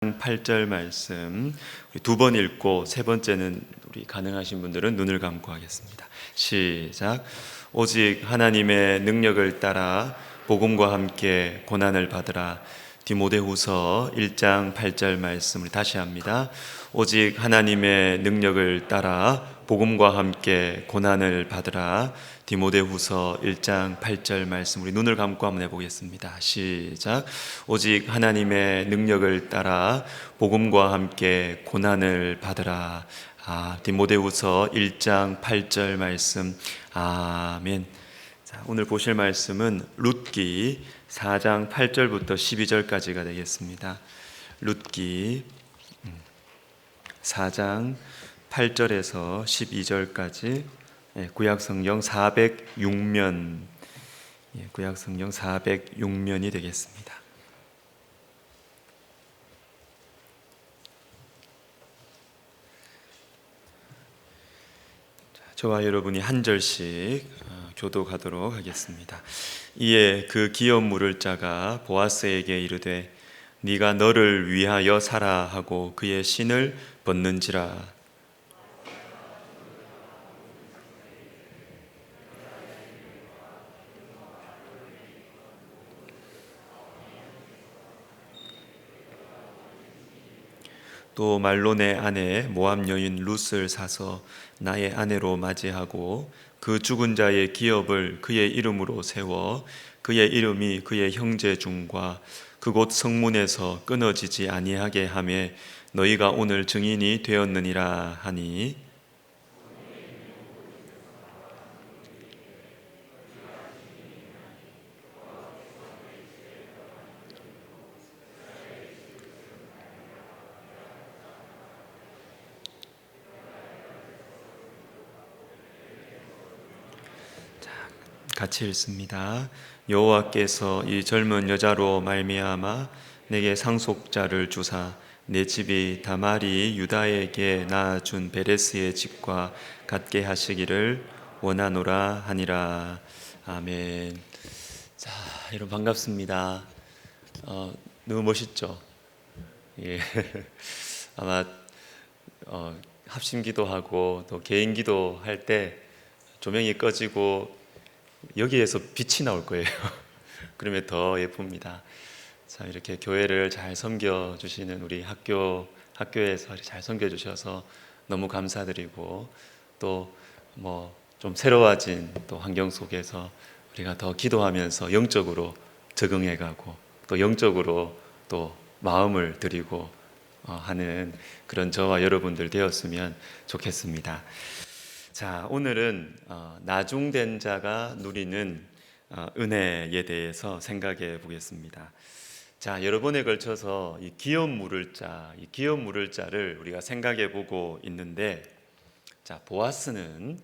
8절 말씀 두 번 읽고 세 번째는 우리 가능하신 분들은 눈을 감고 하겠습니다. 시작. 오직 하나님의 능력을 따라 복음과 함께 고난을 받으라. 디모데후서 1장 8절 말씀 우리 다시 합니다. 오직 하나님의 능력을 따라 복음과 함께 고난을 받으라. 디모데후서 1장 8절 말씀 우리 눈을 감고 한번 해보겠습니다. 시작. 오직 하나님의 능력을 따라 복음과 함께 고난을 받으라. 디모데후서 1장 8절 말씀. 아멘. 자, 오늘 보실 말씀은 룻기 4장 8절부터 12절까지가 되겠습니다. 룻기 4장 8절에서 12절까지 구약성경 406면, 구약성경 406면이 되겠습니다. 저와 여러분이 한 절씩 교독하도록 하겠습니다. 이에 그 기업 물을 자가 보아스에게 이르되 네가 너를 위하여 사라 하고 그의 신을 벗는지라. 또 말론의 아내 모압 여인 룻을 사서 나의 아내로 맞이하고 그 죽은 자의 기업을 그의 이름으로 세워 그의 이름이 그의 형제 중과 그곳 성문에서 끊어지지 아니하게 하매 너희가 오늘 증인이 되었느니라 하니, 같이 읽습니다. 여호와께서 이 젊은 여자로 말미암아 내게 상속자를 주사 내 집이 다말이 유다에게 낳아준 베레스의 집과 같게 하시기를 원하노라 하니라. 아멘. 자, 여러분 반갑습니다. 너무 멋있죠? 예. 아마 합심기도 하고 또 개인기도 할 때 조명이 꺼지고 여기에서 빛이 나올 거예요. 그러면 더 예쁩니다. 자, 이렇게 교회를 잘 섬겨주시는 우리 학교에서 잘 섬겨주셔서 너무 감사드리고, 또 좀 새로워진 또 환경 속에서 우리가 더 기도하면서 영적으로 적응해가고 또 영적으로 또 마음을 드리고 하는 그런 저와 여러분들 되었으면 좋겠습니다. 자, 오늘은 나중된 자가 누리는 은혜에 대해서 생각해 보겠습니다. 자, 여러 번에 걸쳐서 이 기업 물을 자를 우리가 생각해 보고 있는데, 자, 보아스는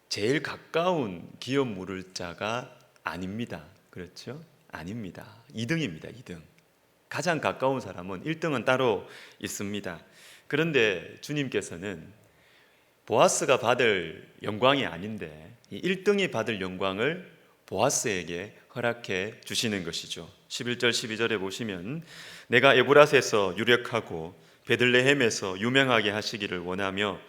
제일 가까운 기업 물을 자가 아닙니다. 그렇죠? 아닙니다. 2등입니다. 2등. 가장 가까운 사람은 1등은 따로 있습니다. 그런데 주님께서는 보아스가 받을 영광이 아닌데 이 1등이 받을 영광을 보아스에게 허락해 주시는 것이죠. 11절 12절에 보시면 내가 에브라스에서 유력하고 베들레헴에서 유명하게 하시기를 원하며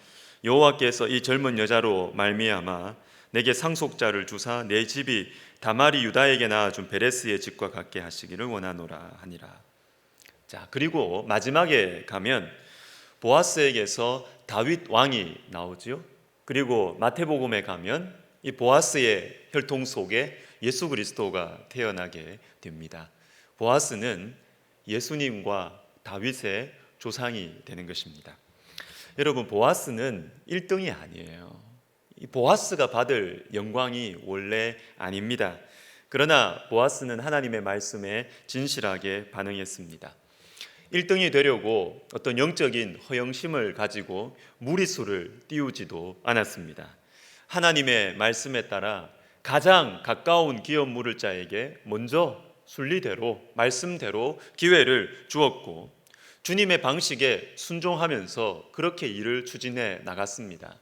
여호와께서 이 젊은 여자로 말미암아 내게 상속자를 주사 내 집이 다말이 유다에게 낳아준 베레스의 집과 같게 하시기를 원하노라 하니라. 자, 그리고 마지막에 가면 보아스에게서 다윗 왕이 나오죠. 그리고 마태복음에 가면 이 보아스의 혈통 속에 예수 그리스도가 태어나게 됩니다. 보아스는 예수님과 다윗의 조상이 되는 것입니다. 여러분, 보아스는 1등이 아니에요. 이 보아스가 받을 영광이 원래 아닙니다. 그러나 보아스는 하나님의 말씀에 진실하게 반응했습니다. 1등이 되려고 어떤 영적인 허영심을 가지고 무리수를 띄우지도 않았습니다. 하나님의 말씀에 따라 가장 가까운 기업 물을 자에게 먼저 순리대로 말씀대로 기회를 주었고 주님의 방식에 순종하면서 그렇게 일을 추진해 나갔습니다.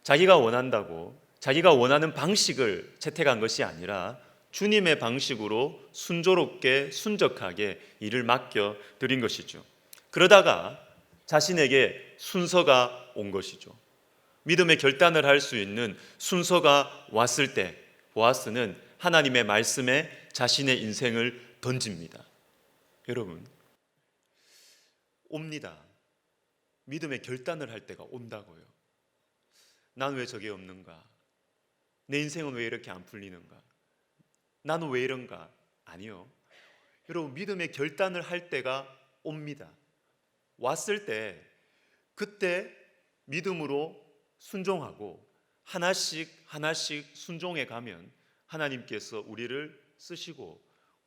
자기가 원한다고 자기가 원하는 방식을 채택한 것이 아니라 주님의 방식으로 순조롭게 순적하게 일을 맡겨 드린 것이죠. 그러다가 자신에게 순서가 온 것이죠. 믿음의 결단을 할 수 있는 순서가 왔을 때 보아스는 하나님의 말씀에 자신의 인생을 던집니다. 여러분, 옵니다. 믿음의 결단을 할 때가 온다고요. 난 왜 저게 없는가? 내 인생은 왜 이렇게 안 풀리는가? 나는 왜 이런가? 아니요. 여러분, 믿음의 결단을 할 때가 옵니다. 왔을 때 그때 믿음으로 순종하고 하나씩 순종해 가면 하나님께서 우리를 쓰시고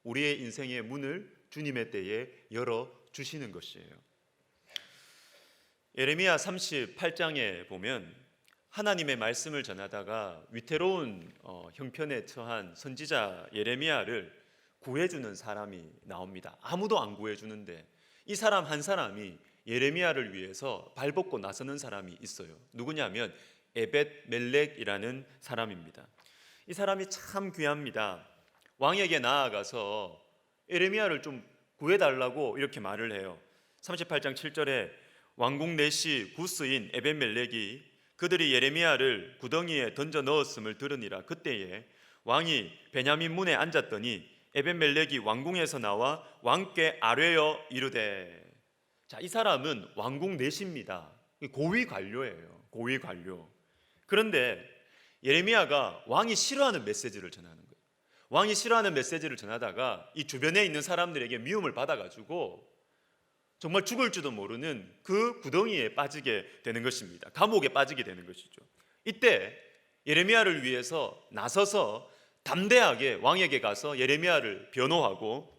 우리의 인생의 문을 주님의 때에 열어 주시는 것이에요. 예레미야 38장에 보면 하나님의 말씀을 전하다가 위태로운 형편에 처한 선지자 예레미야를 구해주는 사람이 나옵니다. 아무도 안 구해주는데 이 사람 한 사람이 예레미야를 위해서 발벗고 나서는 사람이 있어요. 누구냐면 에벳멜렉이라는 사람입니다. 이 사람이 참 귀합니다. 왕에게 나아가서 예레미야를 좀 구해달라고 이렇게 말을 해요. 38장 7절에 왕궁 내시 구스인 에벳멜렉이 그들이 예레미야를 구덩이에 던져 넣었음을 들으니라. 그때에 왕이 베냐민 문에 앉았더니 에벳멜렉이 왕궁에서 나와 왕께 아뢰어 이르되. 자, 이 사람은 왕궁 내시입니다. 고위 관료예요. 고위 관료. 그런데 예레미야가 왕이 싫어하는 메시지를 전하는 거예요. 왕이 싫어하는 메시지를 전하다가 이 주변에 있는 사람들에게 미움을 받아가지고 정말 죽을지도 모르는 그 구덩이에 빠지게 되는 것입니다. 감옥에 빠지게 되는 것이죠. 이때 예레미야를 위해서 나서서 담대하게 왕에게 가서 예레미야를 변호하고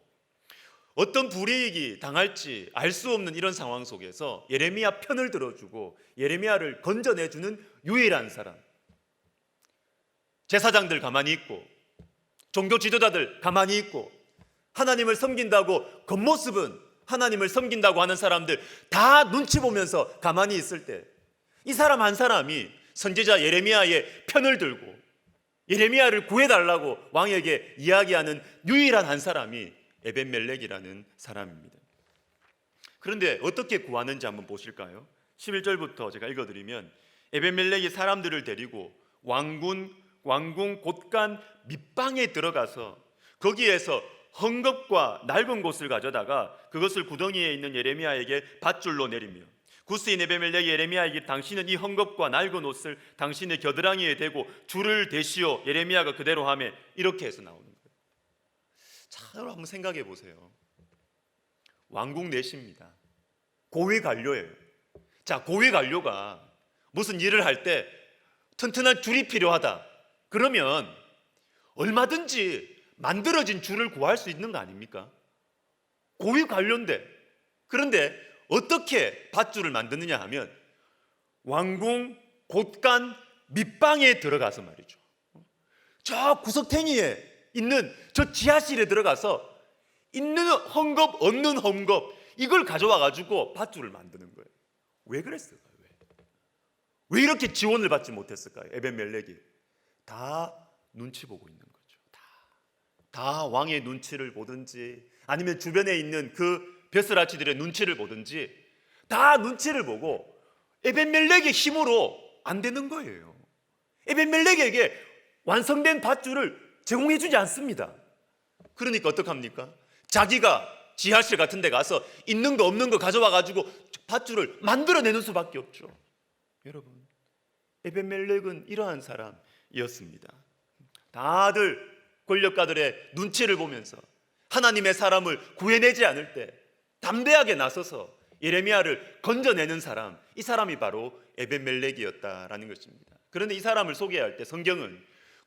어떤 불이익이 당할지 알 수 없는 이런 상황 속에서 예레미야 편을 들어주고 예레미야를 건져내주는 유일한 사람. 제사장들 가만히 있고 종교 지도자들 가만히 있고 하나님을 섬긴다고 겉모습은 하나님을 섬긴다고 하는 사람들 다 눈치 보면서 가만히 있을 때 이 사람 한 사람이 선지자 예레미야의 편을 들고 예레미야를 구해달라고 왕에게 이야기하는 유일한 한 사람이 에벳멜렉이라는 사람입니다. 그런데 어떻게 구하는지 한번 보실까요? 11절부터 제가 읽어드리면 에벳멜렉이 사람들을 데리고 왕궁 곳간 밑방에 들어가서 거기에서 헝겊과 낡은 곳을 가져다가 그것을 구덩이에 있는 예레미야에게 밧줄로 내리며 구스인 에벳멜렉이 예레미야에게 당신은 이 헝겊과 낡은 옷을 당신의 겨드랑이에 대고 줄을 대시오. 예레미야가 그대로 하며 이렇게 해서 나오는 거예요. 자, 여러분 한번 생각해 보세요. 왕궁 내시입니다. 고위 관료예요. 자, 고위 관료가 무슨 일을 할 때 튼튼한 줄이 필요하다. 그러면 얼마든지 만들어진 줄을 구할 수 있는 거 아닙니까? 고위 관료인데. 그런데 어떻게 밧줄을 만드느냐 하면 왕궁 곳간 밑방에 들어가서 말이죠. 저 구석탱이에 있는 저 지하실에 들어가서 있는 헝겊 없는 헝겊 이걸 가져와 가지고 밧줄을 만드는 거예요. 왜 그랬을까요? 왜 이렇게 지원을 받지 못했을까요? 에벳멜렉이 다 눈치 보고 있는 거죠. 다 왕의 눈치를 보든지 아니면 주변에 있는 그 벼슬아치들의 눈치를 보든지 다 눈치를 보고 에벳멜렉의 힘으로 안 되는 거예요. 에벳멜렉에게 완성된 밧줄을 제공해 주지 않습니다. 그러니까 어떡합니까? 자기가 지하실 같은 데 가서 있는 거 없는 거 가져와 가지고 밧줄을 만들어내는 수밖에 없죠. 여러분, 에벳멜렉은 이러한 사람이었습니다. 다들 권력가들의 눈치를 보면서 하나님의 사람을 구해내지 않을 때 담대하게 나서서 예레미야를 건져내는 사람, 이 사람이 바로 에벳멜렉이었다라는 것입니다. 그런데 이 사람을 소개할 때 성경은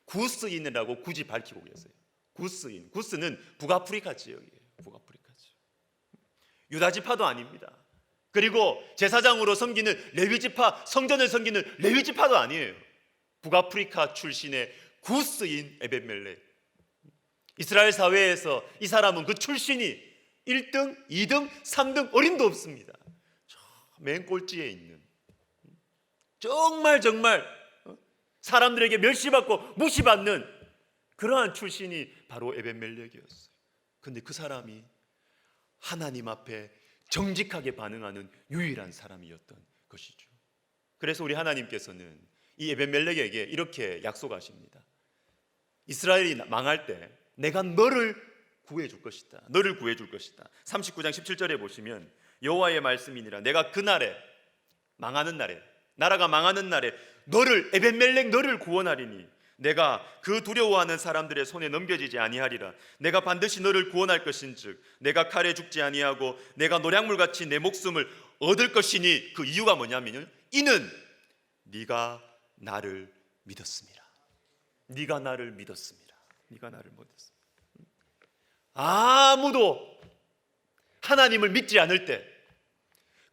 구스인이라고 굳이 밝히고 계세요. 구스인, 구스는 북아프리카 지역이에요. 북아프리카 지역. 유다 지파도 아닙니다. 그리고 제사장으로 섬기는 레위 지파, 성전을 섬기는 레위 지파도 아니에요. 북아프리카 출신의 구스인 에벳멜렉. 이스라엘 사회에서 이 사람은 그 출신이 1등, 2등, 3등 어림도 없습니다. 맨 꼴찌에 있는 정말 사람들에게 멸시받고 무시받는 그러한 출신이 바로 에벤멜렉이었어요. 근데 그 사람이 하나님 앞에 정직하게 반응하는 유일한 사람이었던 것이죠. 그래서 우리 하나님께서는 이 에벤멜렉에게 이렇게 약속하십니다. 이스라엘이 망할 때 내가 너를 구해줄 것이다. 너를 구해줄 것이다. 39장 17절에 보시면 여호와의 말씀이니라 내가 그날에 망하는 날에 나라가 망하는 날에 너를 에벤멜렉 너를 구원하리니 내가 그 두려워하는 사람들의 손에 넘겨지지 아니하리라. 내가 반드시 너를 구원할 것인즉 내가 칼에 죽지 아니하고 내가 노량물같이 내 목숨을 얻을 것이니 그 이유가 뭐냐면요 이는 네가 나를 믿었습니다. 네가 나를 믿었습니다. 네가 나를 믿었습니다. 아무도 하나님을 믿지 않을 때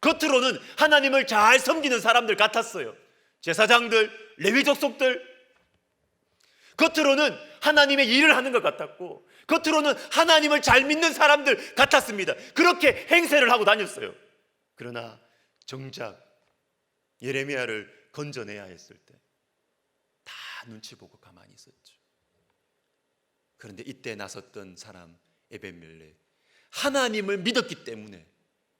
겉으로는 하나님을 잘 섬기는 사람들 같았어요. 제사장들, 레위 족속들 겉으로는 하나님의 일을 하는 것 같았고 겉으로는 하나님을 잘 믿는 사람들 같았습니다. 그렇게 행세를 하고 다녔어요. 그러나 정작 예레미야를 건져내야 했을 때 다 눈치 보고 가만히 있었죠. 그런데 이때 나섰던 사람 에벤멜렉 하나님을 믿었기 때문에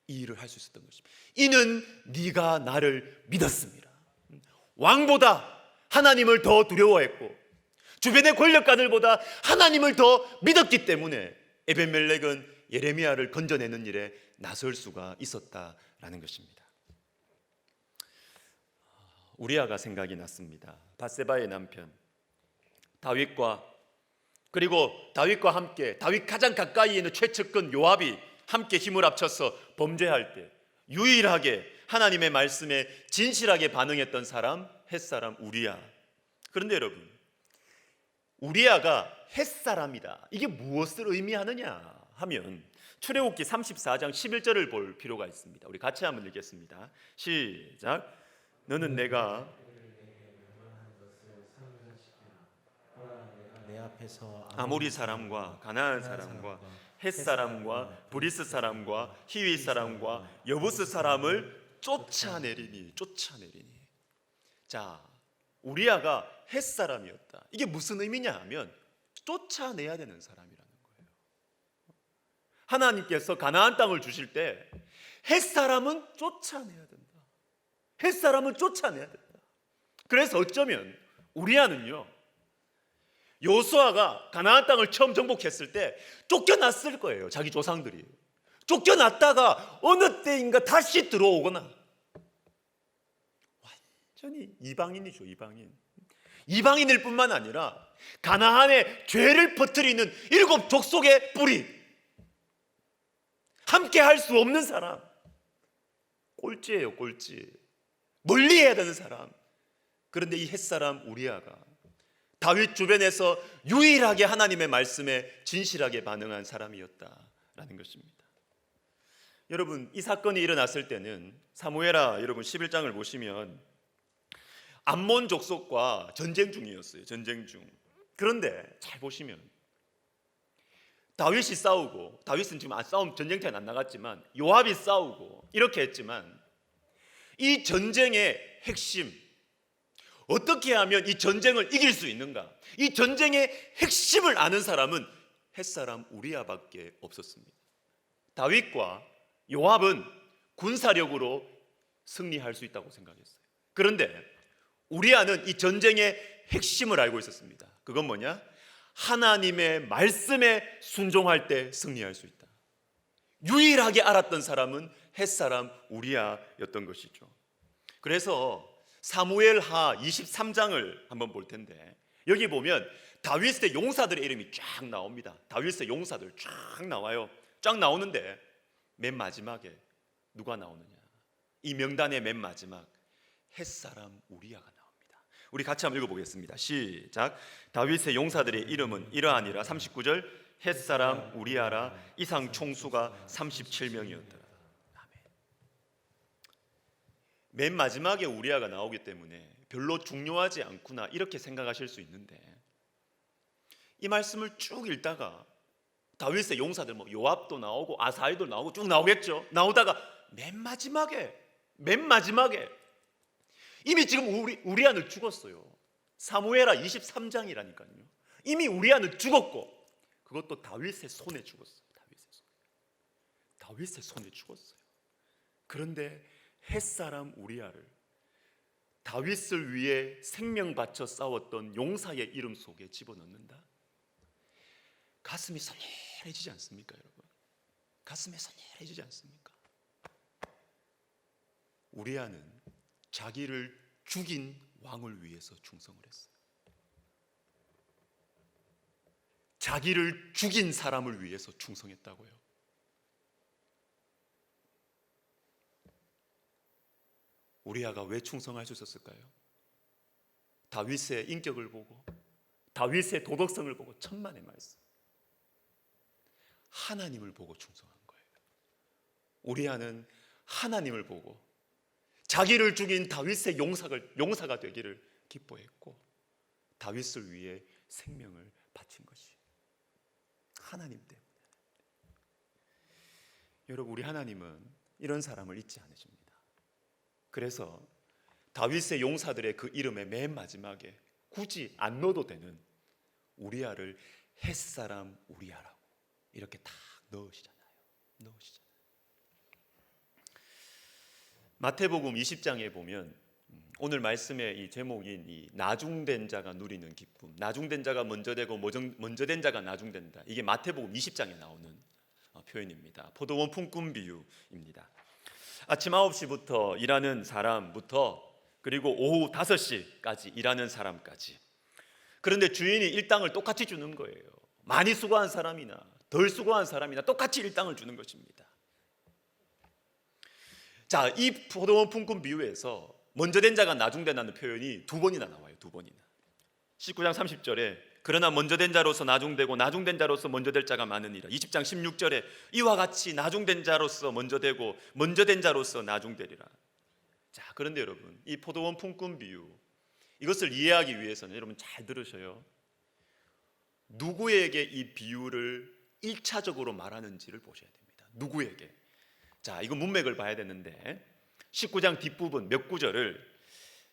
이 일을 할 수 있었던 것입니다. 이는 네가 나를 믿었습니다. 왕보다 하나님을 더 두려워했고 주변의 권력가들보다 하나님을 더 믿었기 때문에 에벤멜렉은 예레미야를 건져내는 일에 나설 수가 있었다라는 것입니다. 우리아가 생각이 났습니다. 밧세바의 남편 다윗과 그리고 다윗과 함께 다윗 가장 가까이 있는 최측근 요압이 함께 힘을 합쳐서 범죄할 때 유일하게 하나님의 말씀에 진실하게 반응했던 사람 햇사람 우리아. 그런데 여러분 우리아가 햇사람이다. 이게 무엇을 의미하느냐 하면 출애굽기 34장 11절을 볼 필요가 있습니다. 우리 같이 한번 읽겠습니다. 시작. 너는 내가 내 앞에서 아모리 사람과 가나안 사람과 헷 사람과 브리스 사람과 히위 사람과 여부스 사람을 쫓아내리니. 자, 우리아가 헷 사람이었다. 이게 무슨 의미냐 하면 쫓아내야 되는 사람이라는 거예요. 하나님께서 가나안 땅을 주실 때 헷 사람은 쫓아내야 된다. 헷 사람은 쫓아내야 된다. 그래서 어쩌면 우리아는요 여호수아가 가나안 땅을 처음 정복했을 때 쫓겨났을 거예요. 자기 조상들이 쫓겨났다가 어느 때인가 다시 들어오거나 완전히 이방인이죠. 이방인일 뿐만 아니라 가나안에 죄를 퍼뜨리는 7 족속의 뿌리 함께 할 수 없는 사람 꼴찌예요. 꼴찌 멀리해야 되는 사람. 그런데 이 햇사람 우리아가 다윗 주변에서 유일하게 하나님의 말씀에 진실하게 반응한 사람이었다라는 것입니다. 여러분 이 사건이 일어났을 때는 사무엘하 여러분 11장을 보시면 암몬 족속과 전쟁 중이었어요. 전쟁 중. 그런데 잘 보시면 다윗이 싸우고 다윗은 지금 싸움 전쟁터에 안 나갔지만 요압이 싸우고 이렇게 했지만 이 전쟁의 핵심 어떻게 하면 이 전쟁을 이길 수 있는가? 이 전쟁의 핵심을 아는 사람은 햇사람 우리아밖에 없었습니다. 다윗과 요압은 군사력으로 승리할 수 있다고 생각했어요. 그런데 우리아는 이 전쟁의 핵심을 알고 있었습니다. 그건 뭐냐? 하나님의 말씀에 순종할 때 승리할 수 있다. 유일하게 알았던 사람은 햇사람 우리아였던 것이죠. 그래서 사무엘하 23장을 한번 볼 텐데 여기 보면 다윗의 용사들의 이름이 쫙 나옵니다. 다윗의 용사들 쫙 나와요. 쫙 나오는데 맨 마지막에 누가 나오느냐? 이 명단의 맨 마지막 햇사람 우리아가 나옵니다. 우리 같이 한번 읽어보겠습니다. 시작. 다윗의 용사들의 이름은 이러하니라. 39절 햇사람 우리아라. 이상 총수가 37명이었더라. 맨 마지막에 우리아가 나오기 때문에 별로 중요하지 않구나 이렇게 생각하실 수 있는데 이 말씀을 쭉 읽다가 다윗의 용사들 뭐 요압도 나오고 아사이도 나오고 쭉 나오겠죠. 나오다가 맨 마지막에 이미 지금 우리아는 죽었어요. 사무엘하 23장이라니까요. 이미 우리아는 죽었고, 그것도 다윗의 손에 죽었어요. 다윗의 손에 죽었어요. 그런데 햇사람 우리아를 다윗을 위해 생명 바쳐 싸웠던 용사의 이름 속에 집어넣는다. 가슴이 서늘해지지 않습니까, 여러분? 가슴이 서늘해지지 않습니까? 우리아는 자기를 죽인 왕을 위해서 충성을 했어요. 자기를 죽인 사람을 위해서 충성했다고요. 우리아가 왜 충성할 수 있었을까요? 다윗의 인격을 보고, 다윗의 도덕성을 보고, 천만의 말씀, 하나님을 보고 충성한 거예요. 우리아는 하나님을 보고 자기를 죽인 다윗의 용사가 되기를 기뻐했고, 다윗을 위해 생명을 바친 것이 하나님 때문에. 여러분, 우리 하나님은 이런 사람을 잊지 않으십니다. 그래서 다윗의 용사들의 그 이름의 맨 마지막에 굳이 안 넣어도 되는 우리아를 햇사람 우리아라고 이렇게 딱 넣으시잖아요. 마태복음 20장에 보면 오늘 말씀의 이 제목인 이 나중된 자가 누리는 기쁨, 나중된 자가 먼저 되고 먼저 된 자가 나중된다, 이게 마태복음 20장에 나오는 표현입니다. 포도원 품꾼 비유입니다. 아침 9시부터 일하는 사람부터 그리고 오후 5시까지 일하는 사람까지. 그런데 주인이 일당을 똑같이 주는 거예요. 많이 수고한 사람이나 덜 수고한 사람이나 똑같이 일당을 주는 것입니다. 자, 이 포도원 품꾼 비유에서 먼저 된 자가 나중된다는 표현이 두 번이나 나와요. 두 번이나. 19장 30절에 그러나 먼저 된 자로서 나중되고 나중된 자로서 먼저 될 자가 많으니라. 20장 16절에 이와 같이 나중된 자로서 먼저 되고 먼저 된 자로서 나중되리라. 자, 그런데 여러분, 이 포도원 품꾼 비유, 이것을 이해하기 위해서는 여러분 잘 들으셔요. 누구에게 이 비유를 1차적으로 말하는지를 보셔야 됩니다. 누구에게? 자, 이거 문맥을 봐야 되는데 19장 뒷부분 몇 구절을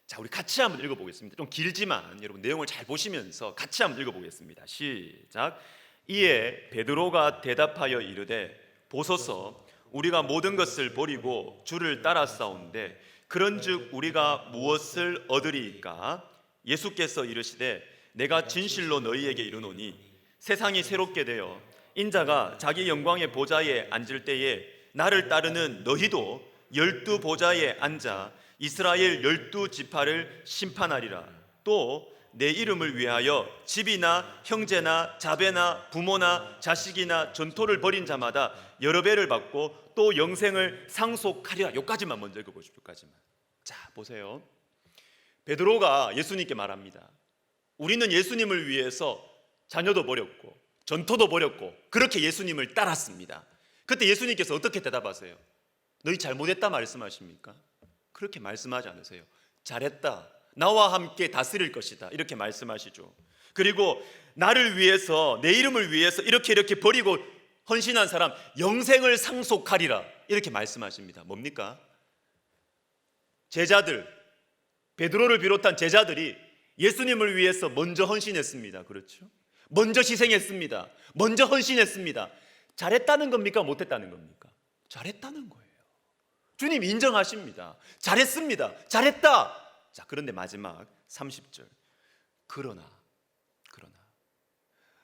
자, 우리 같이 한번 읽어보겠습니다. 좀 길지만 여러분 내용을 잘 보시면서 같이 한번 읽어보겠습니다. 시작. 이에 베드로가 대답하여 이르되 보소서, 우리가 모든 것을 버리고 주를 따라싸운데 그런즉 우리가 무엇을 얻으리이까? 예수께서 이르시되 내가 진실로 너희에게 이르노니 세상이 새롭게 되어 인자가 자기 영광의 보좌에 앉을 때에 나를 따르는 너희도 12 보좌에 앉아 이스라엘 12 지파를 심판하리라. 또 내 이름을 위하여 집이나 형제나 자배나 부모나 자식이나 전토를 벌인 자마다 여러 배를 받고 또 영생을 상속하리라. 여기까지만 먼저 읽어보십시오. 여기까지만. 자, 보세요. 베드로가 예수님께 말합니다. 우리는 예수님을 위해서 자녀도 버렸고 전토도 버렸고 그렇게 예수님을 따랐습니다. 그때 예수님께서 어떻게 대답하세요? 너희 잘못했다 말씀하십니까? 그렇게 말씀하지 않으세요. 잘했다, 나와 함께 다스릴 것이다, 이렇게 말씀하시죠. 그리고 나를 위해서, 내 이름을 위해서 이렇게 버리고 헌신한 사람 영생을 상속하리라, 이렇게 말씀하십니다. 뭡니까? 제자들, 베드로를 비롯한 제자들이 예수님을 위해서 먼저 헌신했습니다. 그렇죠? 먼저 희생했습니다. 먼저 헌신했습니다. 잘했다는 겁니까? 못했다는 겁니까? 잘했다는 거예요. 주님 인정하십니다. 잘했습니다. 잘했다. 자, 그런데 마지막 30절. 그러나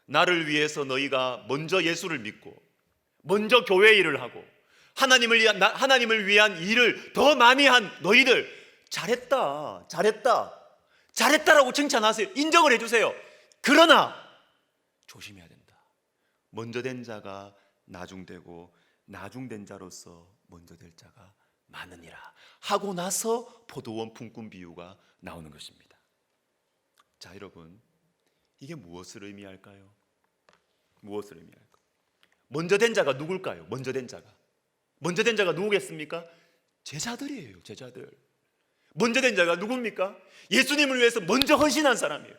나를 위해서 너희가 먼저 예수를 믿고 먼저 교회 일을 하고 하나님을 위한 일을 더 많이 한 너희들 잘했다라고 칭찬하세요. 인정을 해주세요. 그러나 조심해야 된다. 먼저 된 자가 나중되고 나중된 자로서 먼저 될 자가 많으니라 하고 나서 포도원 품꾼 비유가 나오는 것입니다. 자, 여러분, 이게 무엇을 의미할까요? 무엇을 의미할까요? 먼저 된 자가 누굴까요? 먼저 된 자가 누구겠습니까? 제자들이에요. 제자들. 먼저 된 자가 누굽니까? 예수님을 위해서 먼저 헌신한 사람이에요.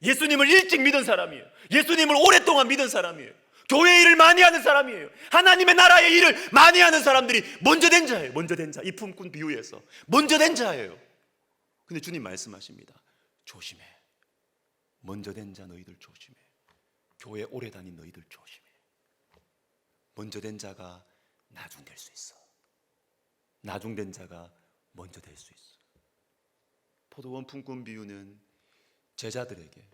예수님을 일찍 믿은 사람이에요. 예수님을 오랫동안 믿은 사람이에요. 교회 일을 많이 하는 사람이에요. 하나님의 나라의 일을 많이 하는 사람들이 먼저 된 자예요. 먼저 된 자. 이 품꾼 비유에서 먼저 된 자예요. 근데 주님 말씀하십니다. 조심해. 먼저 된 자 너희들 조심해. 교회 오래 다닌 너희들 조심해. 먼저 된 자가 나중 될 수 있어. 나중 된 자가 먼저 될 수 있어. 포도원 품꾼 비유는 제자들에게,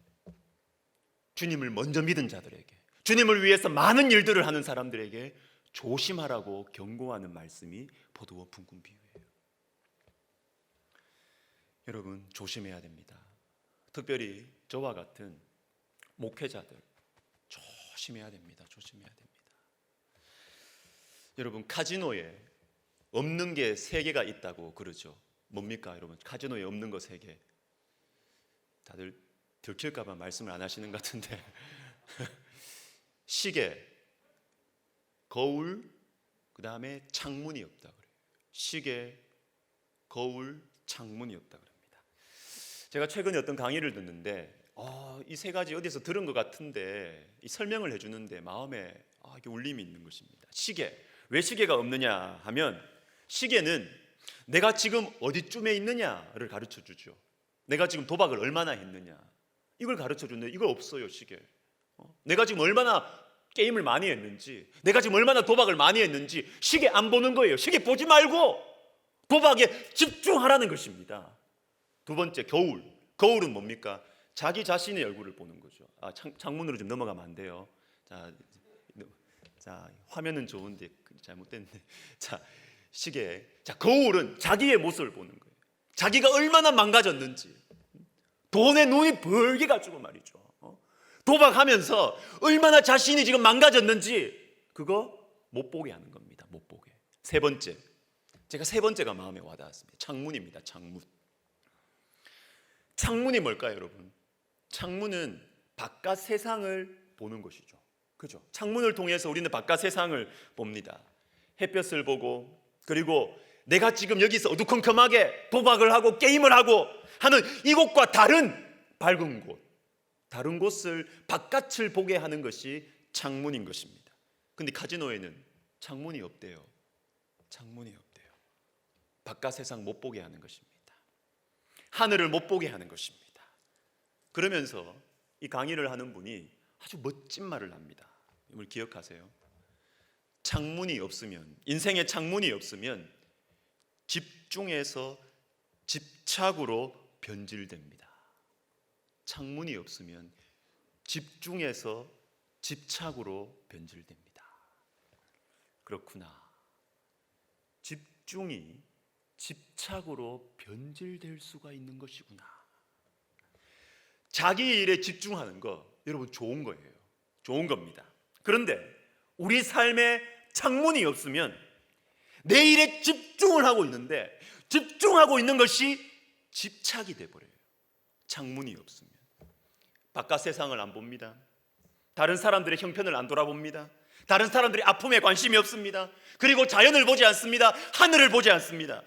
주님을 먼저 믿은 자들에게, 주님을 위해서 많은 일들을 하는 사람들에게 조심하라고 경고하는 말씀이 포도원 품꾼 비유예요. 여러분, 조심해야 됩니다. 특별히 저와 같은 목회자들 조심해야 됩니다. 조심해야 됩니다. 여러분, 카지노에 없는 게 3개가 있다고 그러죠. 뭡니까 여러분? 카지노에 없는 거 3개. 다들 들킬까 봐 말씀을 안 하시는 것 같은데 시계, 거울, 그 다음에 창문이 없다 그래요. 시계, 거울, 창문이 없다 그럽니다. 제가 최근에 어떤 강의를 듣는데 이 3가지 어디서 들은 것 같은데 이 설명을 해주는데 마음에 이게 울림이 있는 것입니다. 시계, 왜 시계가 없느냐 하면 시계는 내가 지금 어디쯤에 있느냐를 가르쳐 주죠. 내가 지금 도박을 얼마나 했느냐 이걸 가르쳐 주는데 이거 없어요. 시계. 내가 지금 얼마나 게임을 많이 했는지, 내가 지금 얼마나 도박을 많이 했는지 시계 안 보는 거예요. 시계 보지 말고 도박에 집중하라는 것입니다. 두 번째, 거울. 거울은 뭡니까? 자기 자신의 얼굴을 보는 거죠. 창문으로 좀 넘어가면 안 돼요. 자, 화면은 좋은데 잘못됐네. 자, 시계. 자, 거울은 자기의 모습을 보는 거예요. 자기가 얼마나 망가졌는지. 돈에 눈이 벌게 가지고 말이죠. 도박하면서 얼마나 자신이 지금 망가졌는지 그거 못 보게 하는 겁니다. 못 보게. 3번째. 제가 3번째가 마음에 와닿았습니다. 창문입니다. 창문. 창문이 뭘까요, 여러분? 창문은 바깥 세상을 보는 것이죠. 그죠? 창문을 통해서 우리는 바깥 세상을 봅니다. 햇볕을 보고, 그리고 내가 지금 여기서 어두컴컴하게 도박을 하고 게임을 하고 하는 이곳과 다른 밝은 곳, 다른 곳을 바깥을 보게 하는 것이 창문인 것입니다. 근데 카지노에는 창문이 없대요. 창문이 없대요. 바깥 세상 못 보게 하는 것입니다. 하늘을 못 보게 하는 것입니다. 그러면서 이 강의를 하는 분이 아주 멋진 말을 합니다. 이걸 기억하세요. 창문이 없으면, 인생의 창문이 없으면 집중해서 집착으로 변질됩니다. 창문이 없으면 집중해서 집착으로 변질됩니다. 그렇구나. 집중이 집착으로 변질될 수가 있는 것이구나. 자기 일에 집중하는 거 여러분 좋은 거예요. 좋은 겁니다. 그런데 우리 삶에 창문이 없으면 내 일에 집중을 하고 있는데 집중하고 있는 것이 집착이 돼버려요. 창문이 없으면 바깥 세상을 안 봅니다. 다른 사람들의 형편을 안 돌아봅니다. 다른 사람들의 아픔에 관심이 없습니다. 그리고 자연을 보지 않습니다. 하늘을 보지 않습니다.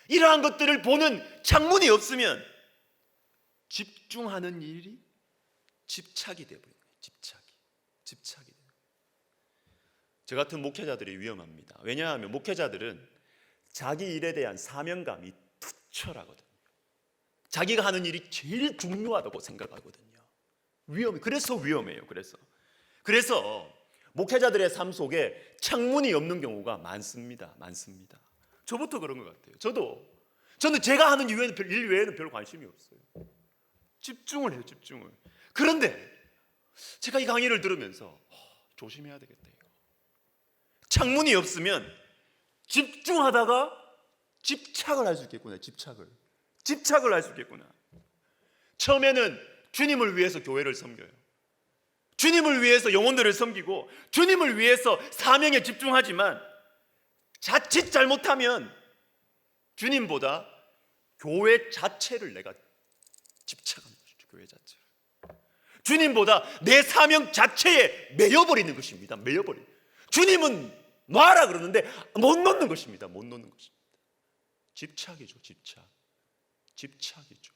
이러한 것들을 보는 창문이 없으면 집중하는 일이 집착이 되어버려요. 집착이 돼요. 저 같은 목회자들이 위험합니다. 왜냐하면 목회자들은 자기 일에 대한 사명감이 투철하거든요. 자기가 하는 일이 제일 중요하다고 생각하거든요. 그래서 위험해요. 그래서 목회자들의 삶 속에 창문이 없는 경우가 많습니다. 저부터 그런 것 같아요. 저는 제가 하는 일 외에는 별 관심이 없어요. 집중을 해요. 그런데 제가 이 강의를 들으면서 조심해야 되겠다 이거. 창문이 없으면 집중하다가 집착을 할 수 있겠구나. 집착을 할 수 있겠구나. 처음에는 주님을 위해서 교회를 섬겨요. 주님을 위해서 영혼들을 섬기고 주님을 위해서 사명에 집중하지만 자칫 잘못하면 주님보다 교회 자체를 내가 집착하는 것이죠. 교회 자체를. 주님보다 내 사명 자체에 매여버리는 것입니다. 주님은 놔라 그러는데 못 놓는 것입니다. 집착이죠. 집착이죠.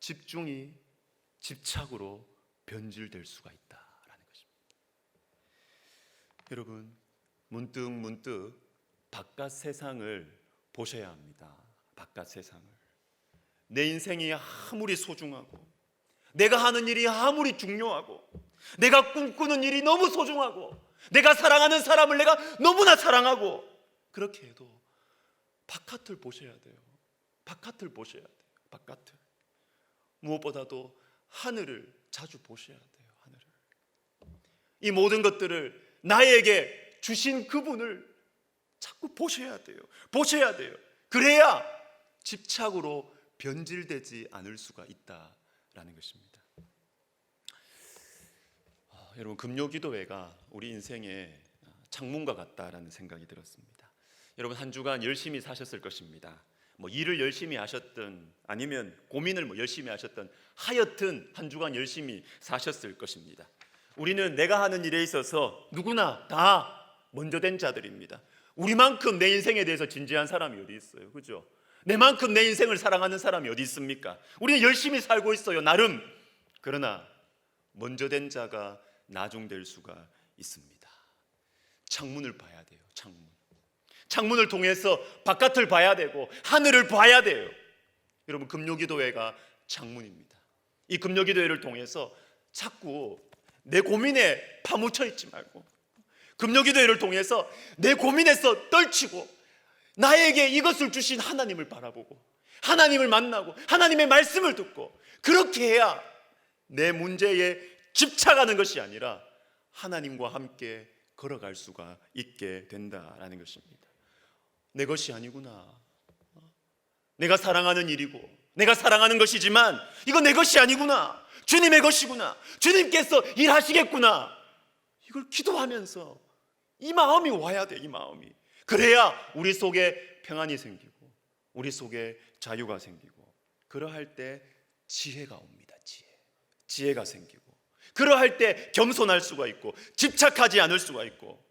집중이 집착으로 변질될 수가 있다라는 것입니다. 여러분, 문득 바깥 세상을 보셔야 합니다. 바깥 세상을. 내 인생이 아무리 소중하고 내가 하는 일이 아무리 중요하고 내가 꿈꾸는 일이 너무 소중하고 내가 사랑하는 사람을 내가 너무나 사랑하고 그렇게 해도 바깥을 보셔야 돼요. 바깥을 보셔야 돼요. 바깥을. 무엇보다도 하늘을 자주 보셔야 돼요. 하늘을. 이 모든 것들을 나에게 주신 그분을 자꾸 보셔야 돼요. 보셔야 돼요. 그래야 집착으로 변질되지 않을 수가 있다라는 것입니다. 여러분, 금요기도회가 우리 인생의 창문과 같다라는 생각이 들었습니다. 여러분, 한 주간 열심히 사셨을 것입니다. 일을 열심히 하셨든 아니면 고민을 열심히 하셨든 하여튼 한 주간 열심히 사셨을 것입니다. 우리는 내가 하는 일에 있어서 누구나 다 먼저 된 자들입니다. 우리만큼 내 인생에 대해서 진지한 사람이 어디 있어요? 그죠? 내만큼 내 인생을 사랑하는 사람이 어디 있습니까? 우리는 열심히 살고 있어요, 나름. 그러나 먼저 된 자가 나중될 수가 있습니다. 창문을 봐야 돼요. 창문을 통해서 바깥을 봐야 되고 하늘을 봐야 돼요. 여러분, 금요기도회가 창문입니다. 이 금요기도회를 통해서 자꾸 내 고민에 파묻혀 있지 말고 금요기도회를 통해서 내 고민에서 떨치고 나에게 이것을 주신 하나님을 바라보고 하나님을 만나고 하나님의 말씀을 듣고 그렇게 해야 내 문제에 집착하는 것이 아니라 하나님과 함께 걸어갈 수가 있게 된다라는 것입니다. 내 것이 아니구나. 내가 사랑하는 일이고 내가 사랑하는 것이지만 이거 내 것이 아니구나. 주님의 것이구나. 주님께서 일하시겠구나. 이걸 기도하면서 이 마음이 와야 돼. 이 마음이. 그래야 우리 속에 평안이 생기고 우리 속에 자유가 생기고 그러할 때 지혜가 옵니다. 지혜가 생기고 그러할 때 겸손할 수가 있고 집착하지 않을 수가 있고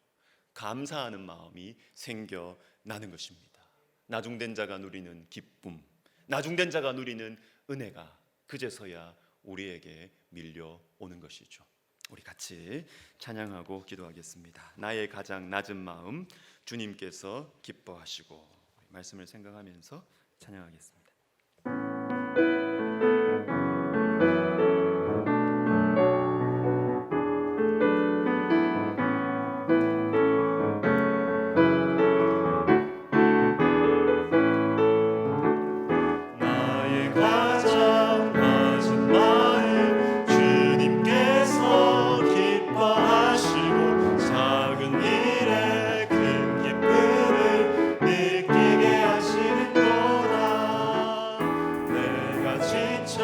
감사하는 마음이 생겨나는 것입니다. 나중된 자가 누리는 기쁨, 나중된 자가 누리는 은혜가 그제서야 우리에게 밀려오는 것이죠. 우리 같이 찬양하고 기도하겠습니다. 나의 가장 낮은 마음 주님께서 기뻐하시고 말씀을 생각하면서 찬양하겠습니다. 지쳐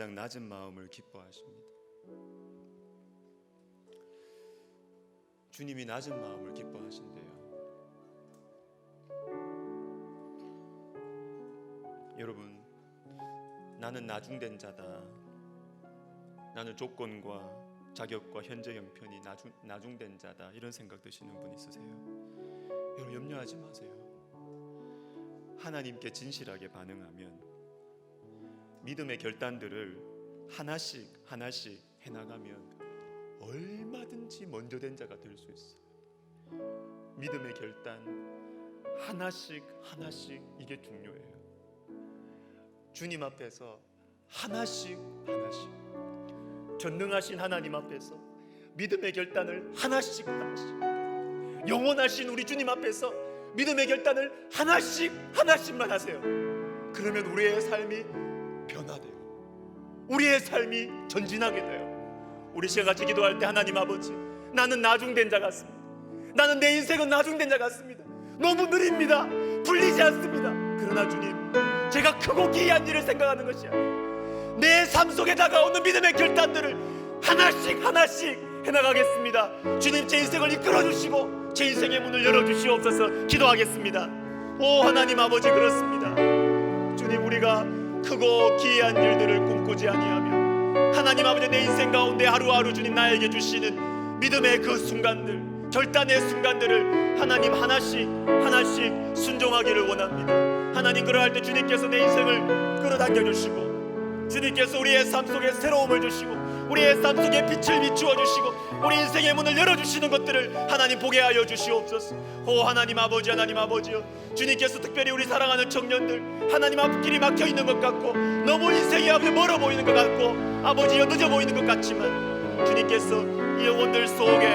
가장 낮은 마음을 기뻐하십니다. 주님이 낮은 마음을 기뻐하신대요. 여러분, 나는 나중된 자다, 나는 조건과 자격과 현재 형편이 나중된 자다, 이런 생각 드시는 분 있으세요? 여러분, 염려하지 마세요. 하나님께 진실하게 반응하면 믿음의 결단들을 하나씩 하나씩 해나가면 얼마든지 먼저 된 자가 될 수 있어요. 믿음의 결단 하나씩 하나씩, 이게 중요해요. 주님 앞에서 하나씩 하나씩, 전능하신 하나님 앞에서 믿음의 결단을 하나씩 하나씩, 영원하신 우리 주님 앞에서 믿음의 결단을 하나씩 하나씩만 하세요. 그러면 우리의 삶이 변화돼요. 우리의 삶이 전진하게 돼요. 우리 시간 같이 기도할 때, 하나님 아버지, 나는 나중된 자 같습니다. 나는 내 인생은 나중된 자 같습니다. 너무 느립니다. 풀리지 않습니다. 그러나 주님, 제가 크고 기이한 일을 생각하는 것이 아니에요. 내 삶 속에 다가오는 믿음의 결단들을 하나씩 하나씩 해나가겠습니다. 주님, 제 인생을 이끌어주시고 제 인생의 문을 열어주시옵소서. 기도하겠습니다. 오 하나님 아버지, 그렇습니다. 주님, 우리가 크고 기이한 일들을 꿈꾸지 아니하며 하나님 아버지, 내 인생 가운데 하루하루 주님 나에게 주시는 믿음의 그 순간들, 결단의 순간들을 하나님 하나씩 하나씩 순종하기를 원합니다. 하나님, 그러할 때 주님께서 내 인생을 끌어당겨 주시고, 주님께서 우리의 삶 속에 새로움을 주시고, 우리의 삶 속에 빛을 비추어 주시고, 우리 인생의 문을 열어주시는 것들을 하나님 보게 하여 주시옵소서. 오 하나님 아버지, 하나님 아버지요, 주님께서 특별히 우리 사랑하는 청년들, 하나님 앞길이 막혀있는 것 같고, 너무 인생이 아버지 멀어 보이는 것 같고, 아버지여 늦어 보이는 것 같지만, 주님께서 이 영혼들 속에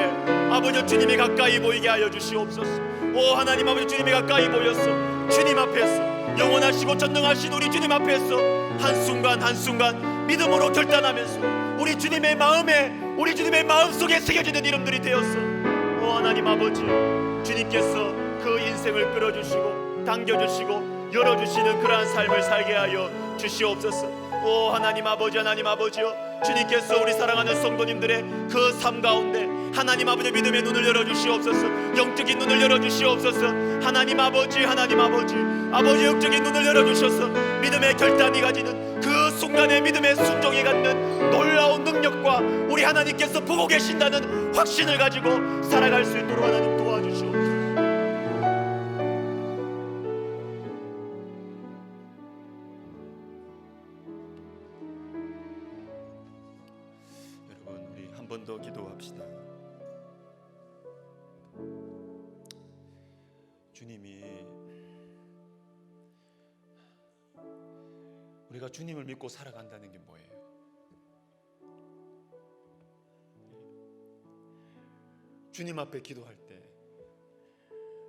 아버지 주님이 가까이 보이게 하여 주시옵소서. 오 하나님 아버지, 주님이 가까이 보여서 주님 앞에서, 영원하시고 전능하신 우리 주님 앞에서 한순간 한순간 믿음으로 결단하면서 우리 주님의 마음에, 우리 주님의 마음속에 새겨지는 이름들이 되었어. 오 하나님 아버지, 주님께서 그 인생을 끌어주시고 당겨주시고 열어주시는 그러한 삶을 살게 하여 주시옵소서. 오 하나님 아버지, 하나님 아버지요, 주님께서 우리 사랑하는 성도님들의 그 삶 가운데 하나님 아버지 믿음의 눈을 열어주시옵소서. 영적인 눈을 열어주시옵소서. 하나님 아버지, 하나님 아버지, 아버지 영적인 눈을 열어주셔서 믿음의 결단이 가지는 그 순간에 믿음의 순종이 갖는 놀라운 능력과 우리 하나님께서 보고 계신다는 확신을 가지고 살아갈 수 있도록 하나님 도와주시옵소서. 한 번 더 기도합시다. 주님이, 우리가 주님을 믿고 살아간다는 게 뭐예요? 주님 앞에 기도할 때,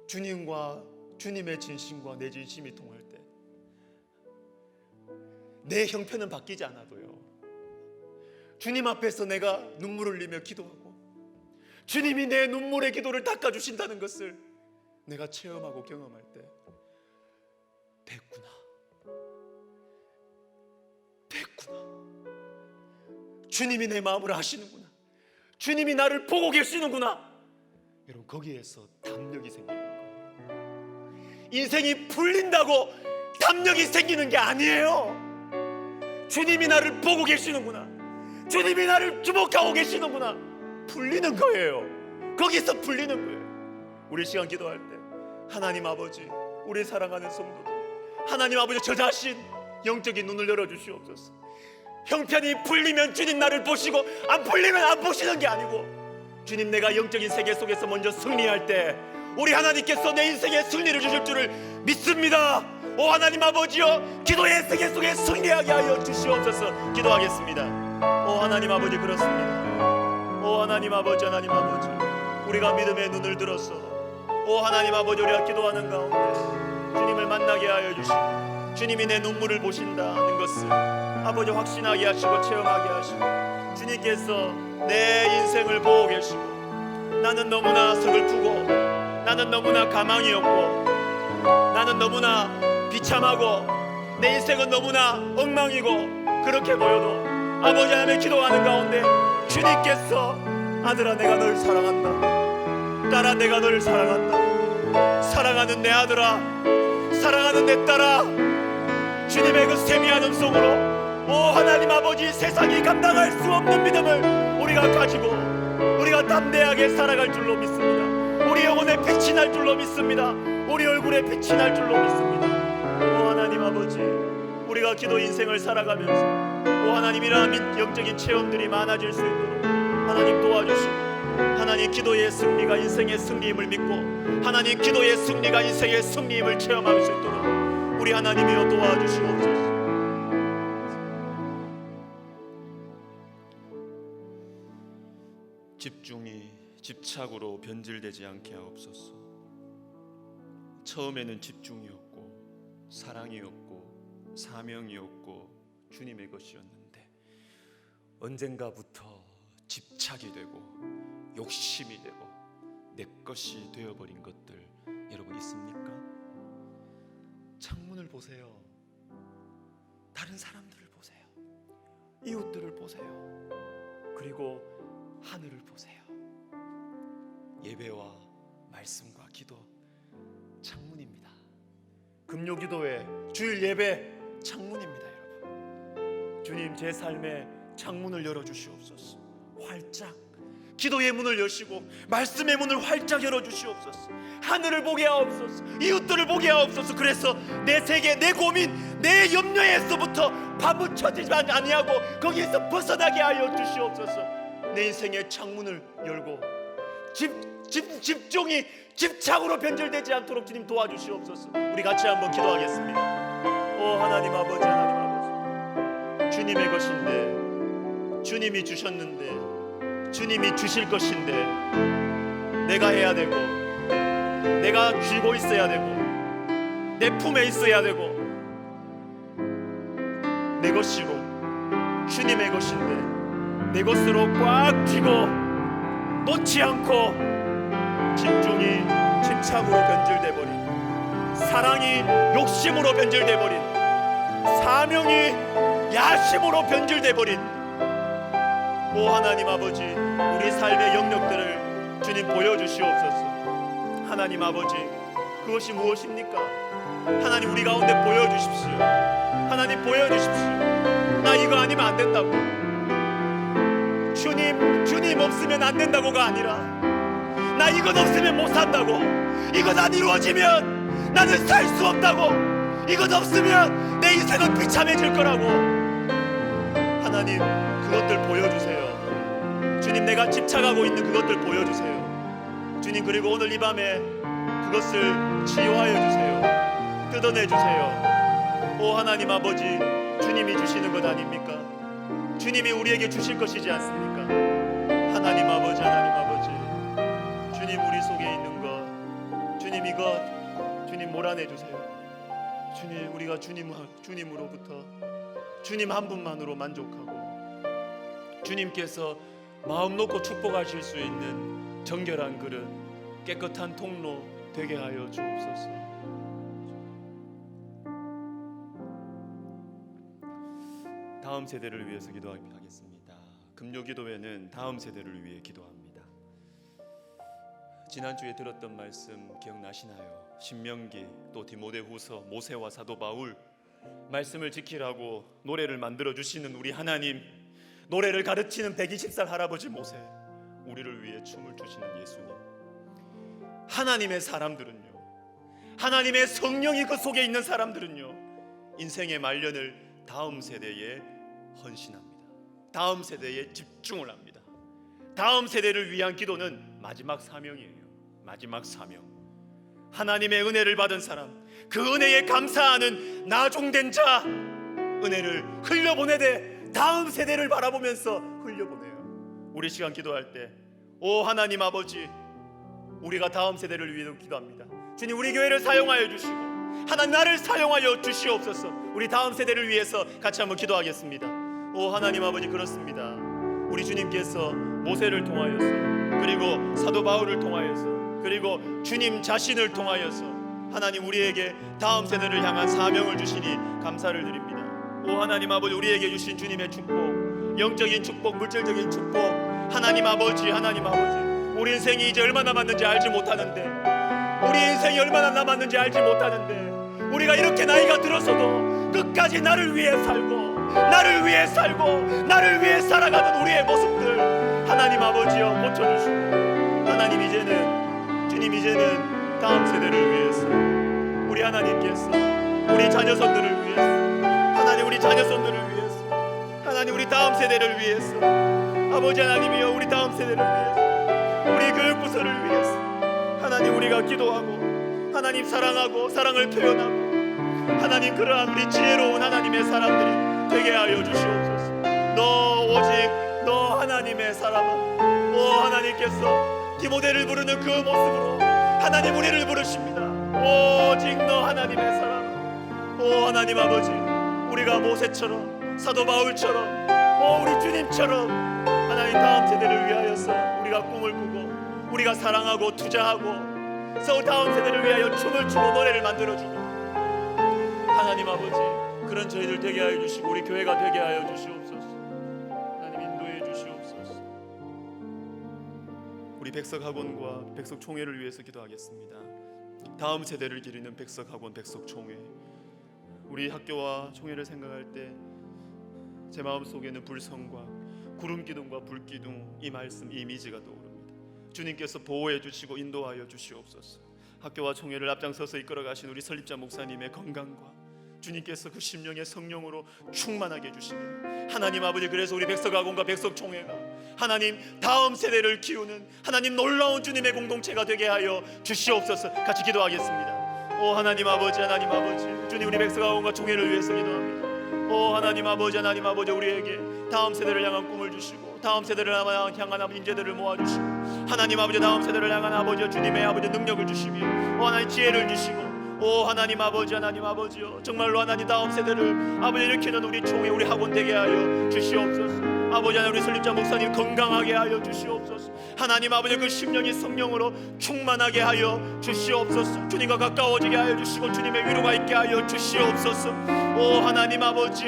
주님과 주님의 진심과 내 진심이 통할 때, 내 형편은 바뀌지 않아도요, 주님 앞에서 내가 눈물을 흘리며 기도하고 주님이 내 눈물의 기도를 닦아주신다는 것을 내가 체험하고 경험할 때, 됐구나, 주님이 내 마음을 아시는구나, 주님이 나를 보고 계시는구나. 여러분, 거기에서 담력이 생기는 거예요. 인생이 풀린다고 담력이 생기는 게 아니에요. 주님이 나를 보고 계시는구나, 주님이 나를 주목하고 계시는구나, 풀리는 거예요. 거기서 풀리는 거예요. 우리 시간 기도할 때, 하나님 아버지, 우리 사랑하는 성도들, 하나님 아버지, 저 자신 영적인 눈을 열어주시옵소서. 형편이 풀리면 주님 나를 보시고 안 풀리면 안 보시는 게 아니고, 주님, 내가 영적인 세계 속에서 먼저 승리할 때 우리 하나님께서 내 인생에 승리를 주실 줄을 믿습니다. 오 하나님 아버지여, 기도의 세계 속에 승리하게 하여 주시옵소서. 기도하겠습니다. 오 하나님 아버지, 그렇습니다. 오 하나님 아버지, 하나님 아버지, 우리가 믿음의 눈을 들어서, 오 하나님 아버지, 우리가 기도하는 가운데 주님을 만나게 하여 주시고, 주님이 내 눈물을 보신다는 것을 아버지 확신하게 하시고 체험하게 하시고, 주님께서 내 인생을 보고 계시고, 나는 너무나 서글프고, 나는 너무나 가망이 없고, 나는 너무나 비참하고, 내 인생은 너무나 엉망이고, 그렇게 보여도 아버지 하나님의 기도하는 가운데 주님께서 아들아 내가 널 사랑한다, 딸아 내가 너를 사랑한다, 사랑하는 내 아들아, 사랑하는 내 딸아, 주님의 그 세미한 음성으로 오 하나님 아버지 세상이 감당할 수 없는 믿음을 우리가 가지고 우리가 담대하게 살아갈 줄로 믿습니다. 우리 영혼에 빛이 날 줄로 믿습니다. 우리 얼굴에 빛이 날 줄로 믿습니다. 오 하나님 아버지, 우리가 기도 인생을 살아가면서 오 하나님 이러한 영적인 체험들이 많아질 수 있도록 하나님 도와주시고, 하나님 기도의 승리가 인생의 승리임을 믿고 하나님 기도의 승리가 인생의 승리임을 체험할 수 있도록 우리 하나님이여 도와주시옵소서. 집중이 집착으로 변질되지 않게 하옵소서. 처음에는 집중이었고 사랑이었고 사명이었고 주님의 것이었는데 언젠가부터 집착이 되고 욕심이 되고 내 것이 되어버린 것들 여러분 있습니까? 창문을 보세요. 다른 사람들을 보세요. 이웃들을 보세요. 그리고 하늘을 보세요. 예배와 말씀과 기도 창문입니다. 금요 기도회, 주일 예배 창문입니다. 여러분, 주님 제 삶에 창문을 열어주시옵소서. 활짝 기도의 문을 여시고 말씀의 문을 활짝 열어주시옵소서. 하늘을 보게 하옵소서. 이웃들을 보게 하옵소서. 그래서 내 세계, 내 고민, 내 염려에서부터 파묻혀지지 아니하고 거기에서 벗어나게 하여 주시옵소서. 내 인생의 창문을 열고 집중이 집착으로 변질되지 않도록 주님 도와주시옵소서. 우리 같이 한번 기도하겠습니다. 오 하나님 아버지, 하나님 아버지, 주님의 것인데, 주님이 주셨는데, 주님이 주실 것인데 내가 해야 되고 내가 쥐고 있어야 되고 내 품에 있어야 되고 내 것이고 주님의 것인데 내 것으로 꽉 쥐고 놓지 않고 집중이 집착으로 변질돼 버린, 사랑이 욕심으로 변질돼 버린, 사명이 야심으로 변질돼 버린 오 하나님 아버지, 우리 삶의 영역들을 주님 보여주시옵소서. 하나님 아버지, 그것이 무엇입니까? 하나님 우리 가운데 보여주십시오. 하나님 보여주십시오. 나 이거 아니면 안 된다고, 주님 없으면 안 된다고가 아니라 나 이것 없으면 못 산다고, 이것 안 이루어지면 나는 살 수 없다고, 이것 없으면 내 인생은 비참해질 거라고. 하나님 그것들 보여주세요. 주님 내가 집착하고 있는 그것들 보여주세요. 주님 그리고 오늘 이 밤에 그것을 치유하여 주세요. 뜯어내 주세요. 오 하나님 아버지, 주님이 주시는 것 아닙니까? 주님이 우리에게 주실 것이지 않습니까? 하나님 아버지, 하나님 아버지, 주님 우리 속에 있는 것, 주님 이것 주님 몰아내 주세요. 주님 우리가 주님으로부터 주님 한 분만으로 만족하고 주님께서 마음 놓고 축복하실 수 있는 정결한 그릇, 깨끗한 통로 되게 하여 주옵소서. 다음 세대를 위해서 기도하겠습니다. 금요기도회는 다음 세대를 위해 기도합니다. 지난주에 들었던 말씀 기억나시나요? 신명기, 또 디모데후서, 모세와 사도 바울 말씀을 지키라고 노래를 만들어 주시는 우리 하나님, 노래를 가르치는 120살 할아버지 모세, 우리를 위해 춤을 추시는 예수님. 하나님의 사람들은요, 하나님의 성령이 그 속에 있는 사람들은요, 인생의 말년을 다음 세대에 헌신합니다. 다음 세대에 집중을 합니다. 다음 세대를 위한 기도는 마지막 사명이에요. 마지막 사명. 하나님의 은혜를 받은 사람, 그 은혜에 감사하는 나중된 자, 은혜를 흘려보내되 다음 세대를 바라보면서 흘려보내요. 우리 시간 기도할 때 오 하나님 아버지, 우리가 다음 세대를 위해 기도합니다. 주님 우리 교회를 사용하여 주시고 하나님 나를 사용하여 주시옵소서. 우리 다음 세대를 위해서 같이 한번 기도하겠습니다. 오 하나님 아버지, 그렇습니다. 우리 주님께서 모세를 통하여서, 그리고 사도 바울을 통하여서, 그리고 주님 자신을 통하여서 하나님 우리에게 다음 세대를 향한 사명을 주시니 감사를 드립니다. 오 하나님 아버지, 우리에게 주신 주님의 축복, 영적인 축복, 물질적인 축복, 하나님 아버지, 우리 인생이 이제 얼마 남았는지 알지 못하는데, 우리 인생이 얼마나 남았는지 알지 못하는데, 우리가 이렇게 나이가 들어서도 끝까지 나를 위해 살아가는 우리의 모습들 하나님 아버지여 고쳐주시고, 하나님 주님 이제는 다음 세대를 위해서, 우리 하나님께서 우리 자녀손들을 위해서, 하나님 우리 자녀손들을 위해서, 하나님 우리 다음 세대를 위해서, 아버지 하나님이여 우리 다음 세대를 위해서, 우리 교육부서를 위해서 하나님 우리가 기도하고, 하나님 사랑하고 사랑을 표현하고, 하나님 그러한 우리 지혜로운 하나님의 사람들이 되게 하여 주시옵소서. 오직 너 하나님의 사람은, 하나님께서 디모데를 부르는 그 모습으로 하나님 우리를 부르십니다. 오직 너 하나님의 사람은, 하나님 아버지, 우리가 모세처럼 사도 바울처럼 우리 주님처럼 하나님 다음 세대를 위하여서 우리가 꿈을 꾸고, 우리가 사랑하고 투자하고, 다음 세대를 위하여 춤을 추고 노래를 만들어주고, 하나님 아버지 그런 저희들 되게 하여 주시고, 우리 교회가 되게 하여 주시옵소서. 하나님 인도해 주시옵소서. 우리 백석학원과 백석총회를 위해서 기도하겠습니다. 다음 세대를 기리는 백석학원, 백석총회, 우리 학교와 총회를 생각할 때 제 마음속에는 불성과 구름기둥과 불기둥, 이 말씀, 이 이미지가 떠오릅니다. 주님께서 보호해 주시고 인도하여 주시옵소서. 학교와 총회를 앞장서서 이끌어 가신 우리 설립자 목사님의 건강과 주님께서 그 심령의 성령으로 충만하게 해주시며, 하나님 아버지 그래서 우리 백석학원과 백석총회가 하나님 다음 세대를 키우는 하나님 놀라운 주님의 공동체가 되게 하여 주시옵소서. 같이 기도하겠습니다. 하나님 아버지, 주님 우리 백석학원과 총회를 위해서 기도합니다. 하나님 아버지, 우리에게 다음 세대를 향한 꿈을 주시고, 다음 세대를 향한 인재들을 모아주시고, 하나님 아버지 다음 세대를 향한 아버지 주님의 아버지 능력을 주시며, 하나님 지혜를 주시고, 하나님 아버지요 정말로 하나님 다음 세대를 아버지 일으키는 우리 총회, 우리 학원 되게 하여 주시옵소서. 아버지 하나님 우리 설립자 목사님 건강하게 하여 주시옵소서. 하나님 아버지 그 심령이 성령으로 충만하게 하여 주시옵소서. 주님과 가까워지게 하여 주시고 주님의 위로가 있게 하여 주시옵소서. 하나님 아버지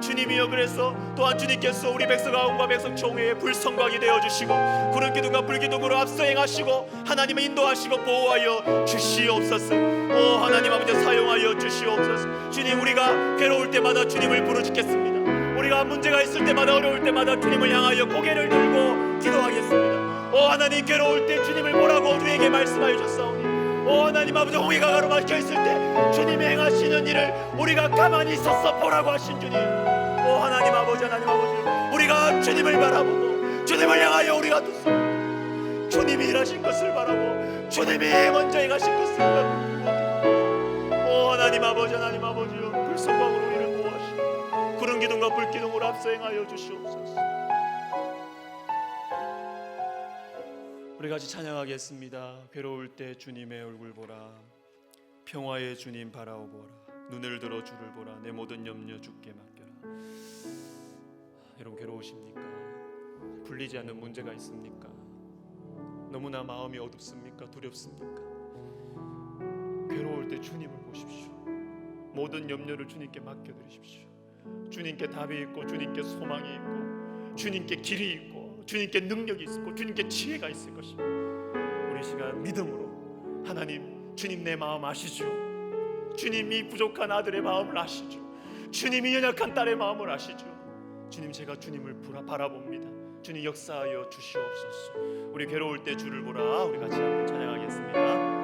주님이여, 그래서 또한 주님께서 우리 백석학원과 백석총회의 불성광이 되어주시고 구름 기둥과 불기둥으로 앞서 행하시고 하나님의 인도하시고 보호하여 주시옵소서. 하나님 아버지 사용하여 주시옵소서. 주님, 우리가 괴로울 때마다 주님을 부르짖겠습니다. 우리가 문제가 있을 때마다, 어려울 때마다 주님을 향하여 고개를 들고 기도하겠습니다. 하나님, 괴로울 때 주님을 보라고 우리에게 말씀하여 주셨사오니, 하나님 아버지 홍해가 가로막혀 있을 때 주님이 행하시는 일을 우리가 가만히 있어서 보라고 하신 주님, 하나님 아버지 우리가 주님을 바라보고 주님을 향하여 우리가 주님이 일하신 것을 바라고 주님이 먼저 행하신 것을 바라고, 하나님 아버지요 불성광으로 우리를 보호하시고 구름 기둥과 불 기둥으로 앞서 행하여 주시옵소서. 우리 같이 찬양하겠습니다. 괴로울 때 주님의 얼굴 보라, 평화의 주님 바라보라, 눈을 들어 주를 보라, 내 모든 염려 주께 맡겨라. 여러분, 괴로우십니까? 풀리지 않는 문제가 있습니까? 너무나 마음이 어둡습니까? 두렵습니까? 괴로울 때 주님을 보십시오. 모든 염려를 주님께 맡겨드리십시오. 주님께 답이 있고, 주님께 소망이 있고, 주님께 길이 있고, 주님께 능력이 있고, 주님께 지혜가 있을 것입니다. 우리 시간 믿음으로, 하나님, 주님 내 마음 아시죠? 주님이 부족한 아들의 마음을 아시죠? 주님이 연약한 딸의 마음을 아시죠? 주님, 제가 주님을 바라봅니다. 주님 역사하여 주시옵소서. 우리 괴로울 때 주를 보라, 우리 같이 한번 찬양하겠습니다.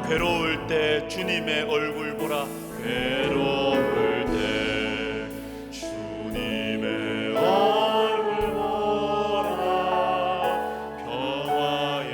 괴로울 때 주님의 얼굴 보라, 괴로울 때 주님의 얼굴 보라, 평화의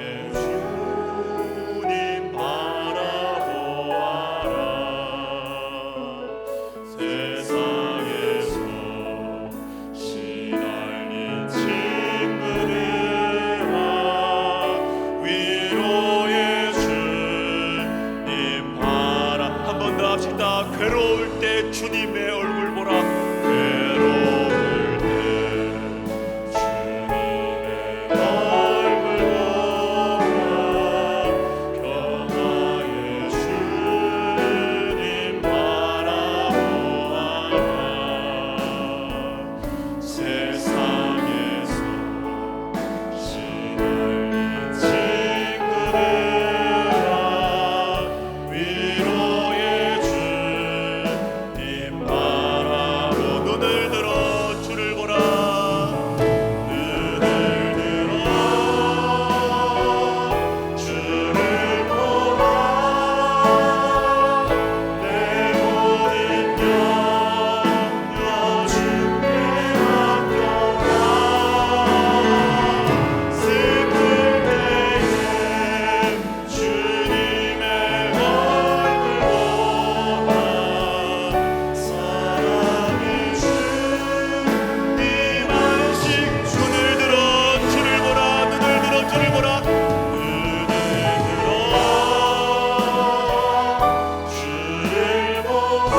주님의 얼굴 보라. 외로울 때 주님의 얼굴 보라. 평화의 주님 바라보아라. 세상에서 시달린 친구들아, 위로의 주님 바라보. 눈을 들어 주를 보라. 눈을 들어 주를 보라. 내 모든 염려 주께 맡겨라. 슬플 때에 주님의 얼굴 보라. 사랑의 주님 안식. 눈을 들어 주를 보라. 눈을 들어 주를 보라. 눈을 들어 주를 보라.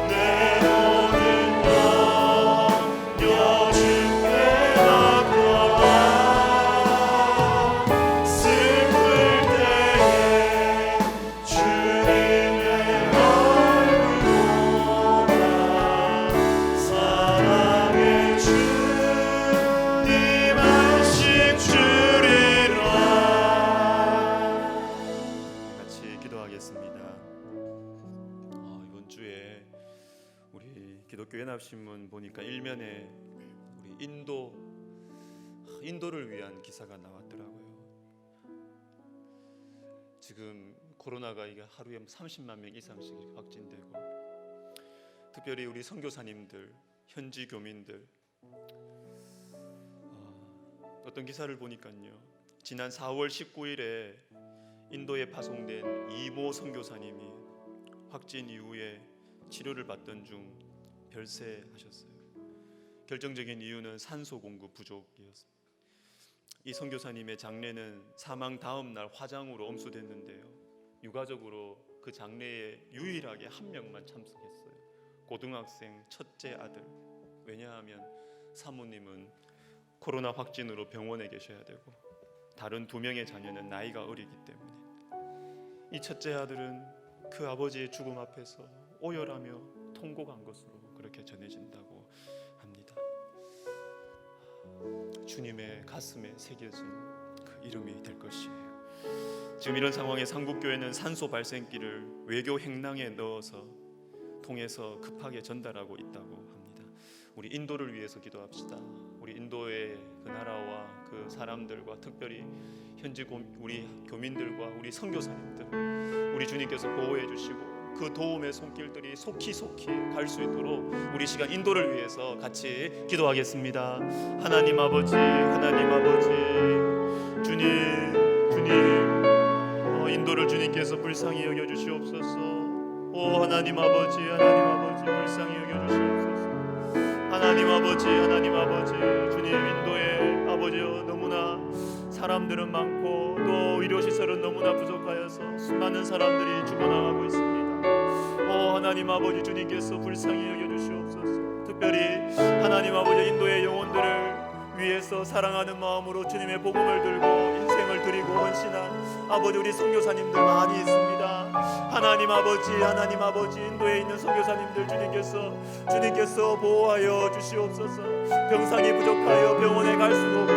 내 모든 염려 주께 맡겨라. 슬플 때에 주님의 얼굴 보라. 사랑의 주님 안식 주리라. 같이 기도하겠습니다. 이번 주에 우리 기독교 연합신문 보니까 일면에 우리 인도를 위한 기사가 나왔더라고요. 지금 코로나가 이게 하루에 30만 명 이상씩 확진되고, 특별히 우리 선교사님들, 현지 교민들, 어떤 기사를 보니까요, 지난 4월 19일에 인도에 파송된 이모 선교사님이 확진 이후에 치료를 받던 중 별세하셨어요. 결정적인 이유는 산소 공급 부족이었습니다. 이 선교사님의 장례는 사망 다음 날 화장으로 엄수됐는데요, 유가족으로 그 장례에 유일하게 한 명만 참석했어요. 고등학생 첫째 아들. 왜냐하면 사모님은 코로나 확진으로 병원에 계셔야 되고 다른 2명의 자녀는 나이가 어리기 때문에 이 첫째 아들은 그 아버지의 죽음 앞에서 오열하며 통곡한 것으로 그렇게 전해진다고 합니다. 주님의 가슴에 새겨진 그 이름이 될 것이에요. 지금 이런 상황에 상국교회는 산소 발생기를 외교 행랑에 넣어서 통해서 급하게 전달하고 있다고 합니다. 우리 인도를 위해서 기도합시다. 우리 인도의 그 나라와 그 사람들과 특별히 현지 우리 교민들과 우리 선교사님들, 우리 주님께서 보호해 주시고 그 도움의 손길들이 속히 갈 수 있도록 우리 시간 인도를 위해서 같이 기도하겠습니다. 하나님 아버지, 하나님 아버지, 주님 인도를 주님께서 불쌍히 여겨 주시옵소서. 오 하나님 아버지, 불쌍히 여겨 주시옵소서. 하나님 아버지, 주님 인도의 아버지여, 너무나 사람들은 많고 또 의료시설은 너무나 부족하여서 수많은 사람들이 죽어나가고 있습니다. 오 하나님 아버지, 주님께서 불쌍히 여겨주시옵소서. 특별히 하나님 아버지, 인도의 영혼들을 위해서 사랑하는 마음으로 주님의 복음을 들고 인생을 드리고 헌신한 아버지 우리 선교사님들 많이 있습니다. 하나님 아버지, 인도에 있는 선교사님들 주님께서 보호하여 주시옵소서. 병상이 부족하여 병원에 갈 수도 없고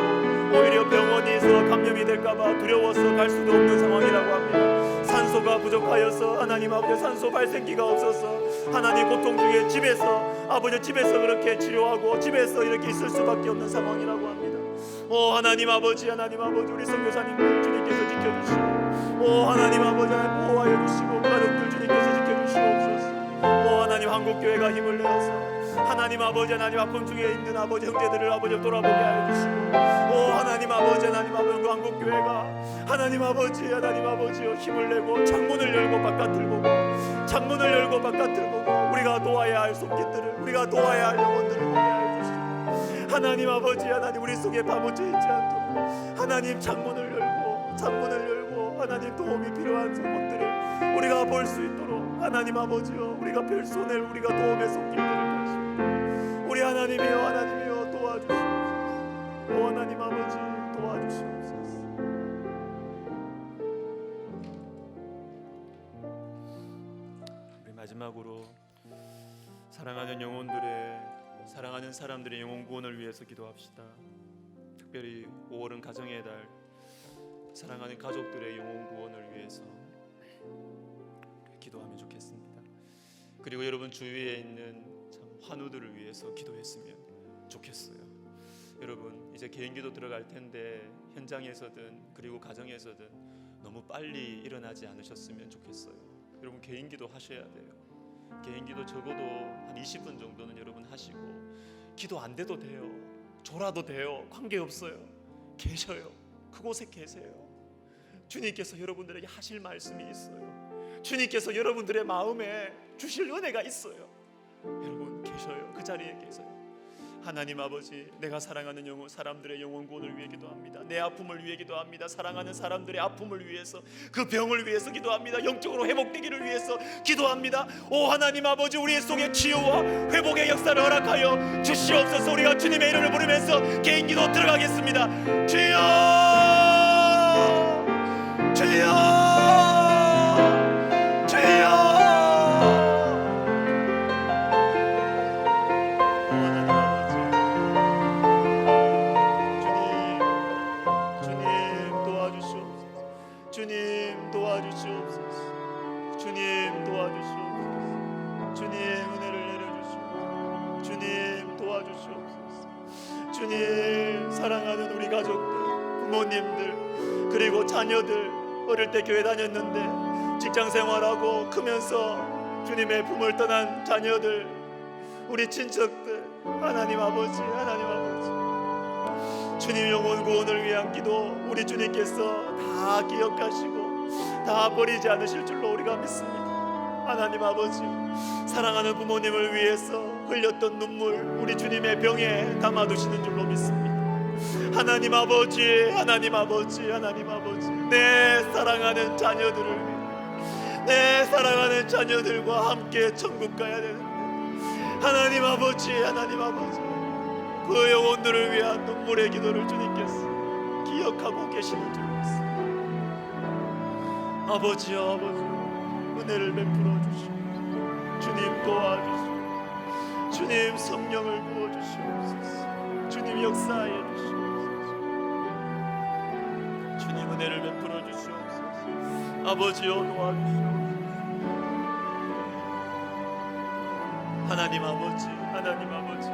오히려 병원에서 감염이 될까봐 두려워서 갈 수도 없는 상황이라고 합니다. 산소가 부족하여서 하나님 아버지 산소 발생기가 없어서 하나님 고통 중에 집에서 그렇게 치료하고 집에서 이렇게 있을 수밖에 없는 상황이라고 합니다. 오 하나님 아버지, 우리 선교사님들 주님께서 지켜주시고, 오 하나님 아버지 보호하여 주시고 가족들 주님께서 지켜주시옵소서. 오 하나님 한국교회가 힘을 내어서 하나님 아버지, 아픔 중에 있는 아버지 형제들을 돌아보게 하여 주시고, 오 하나님 아버지, 그 한국교회가 하나님 아버지여 힘을 내고 창문을 열고 바깥을 보고 우리가 도와야 할 손길들을, 우리가 도와야 할 영혼들을 보게 하여 주시고, 하나님 아버지, 우리 속에 파묻혀 있지 않도록 하나님 창문을 열고 하나님 도움이 필요한 것들을 우리가 볼 수 있도록 하나님 아버지여 우리가 별 손을 우리가 도움의 손길들을 펼치고 우리 하나님이여 하나님이여 도와주시옵소서. 오 하나님 아버지 도와주시옵소서. 우리 마지막으로 사랑하는 영혼들의 사랑하는 사람들의 영혼 구원을 위해서 기도합시다. 특별히 5월은 가정의 달, 사랑하는 가족들의 영혼 구원을 위해서 기도하면 좋겠습니다. 그리고 여러분 주위에 있는 참 환우들을 위해서 기도했으면 좋겠어요. 여러분 이제 개인기도 들어갈 텐데 현장에서든 그리고 가정에서든 너무 빨리 일어나지 않으셨으면 좋겠어요. 여러분 개인기도 하셔야 돼요. 개인기도 적어도 한 20분 정도는 여러분 하시고, 기도 안 돼도 돼요. 졸아도 돼요. 관계없어요. 계셔요. 그곳에 계세요. 주님께서 여러분들에게 하실 말씀이 있어요. 주님께서 여러분들의 마음에 주실 은혜가 있어요. 여러분 계셔요. 그 자리에 계세요. 하나님 아버지, 내가 사랑하는 영혼, 사람들의 영혼 구원을 위해 기도합니다. 내 아픔을 위해 기도합니다. 사랑하는 사람들의 아픔을 위해서, 그 병을 위해서 기도합니다. 영적으로 회복되기를 위해서 기도합니다. 오 하나님 아버지, 우리 속에 치유와 회복의 역사를 허락하여 주시옵소서. 우리가 주님의 이름을 부르면서 개인 기도 들어가겠습니다. 주여, 주여, 주여. 주님 도와주시옵소서. 주님 도와주시옵소서. 주님 은혜를 내려주시옵소서. 주님 도와주시옵소서. 주님 사랑하는 우리 가족들, 부모님들, 그리고 자녀들, 어릴 때 교회 다녔는데 직장 생활하고 크면서 주님의 품을 떠난 자녀들, 우리 친척들, 하나님 아버지, 하나님 아버지, 주님 영혼 구원을 위한 기도 우리 주님께서 다 기억하시고 다 버리지 않으실 줄로 우리가 믿습니다. 하나님 아버지, 사랑하는 부모님을 위해서 흘렸던 눈물 우리 주님의 병에 담아두시는 줄로 믿습니다. 하나님 아버지, 하나님 아버지, 하나님 아버지, 내 사랑하는 자녀들을 위해, 내 사랑하는 자녀들과 함께 천국 가야 되는데 하나님 아버지, 하나님 아버지, 그 영혼들을 위한 눈물의 기도를 주님께서 기억하고 계시는 줄 믿습니다. 아버지여, 아버지, 은혜를 베풀어 주시고 주님 도와주시고 주님 성령을 부어주시옵소서. 주님 역사해 주시옵소서. 주님 은혜를 베풀어 주시옵소서. 아버지여 도와주시옵소서. 하나님 아버지, 하나님 아버지,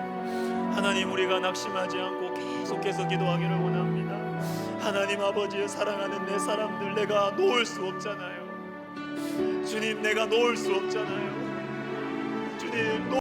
하나님 우리가 낙심하지 않고 계속해서 기도하기를 원합니다. 하나님 아버지, 사랑하는 내 사람들, 내가 놓을 수 없잖아요. 주님, 내가 놓을 수 없잖아요. 주님